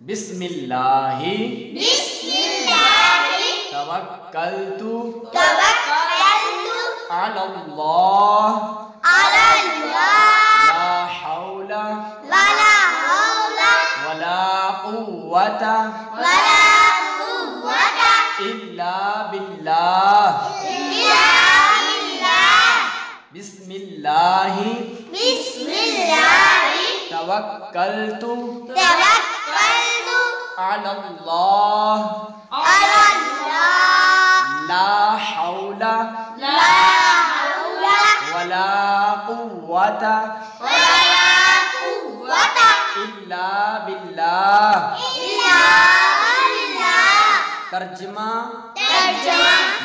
بسم اللہ توکلتو علی اللہ لا حول ولا قوة الا باللہ بسم اللہ توکلتو علی اللہ لا حول ولا قوة الا باللہ۔ ترجمہ: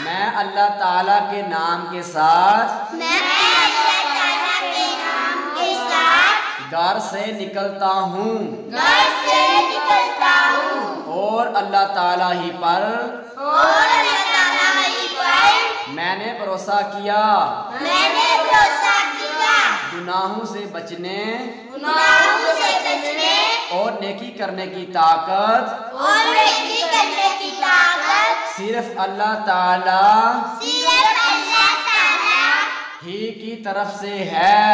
میں اللہ تعالیٰ کے نام کے ساتھ گھر سے نکلتا ہوں اور اللہ تعالیٰ ہی پر میں نے بھروسہ کیا گناہوں سے بچنے اور نیکی کرنے کی طاقت صرف اللہ تعالیٰ ہی کی طرف سے ہے۔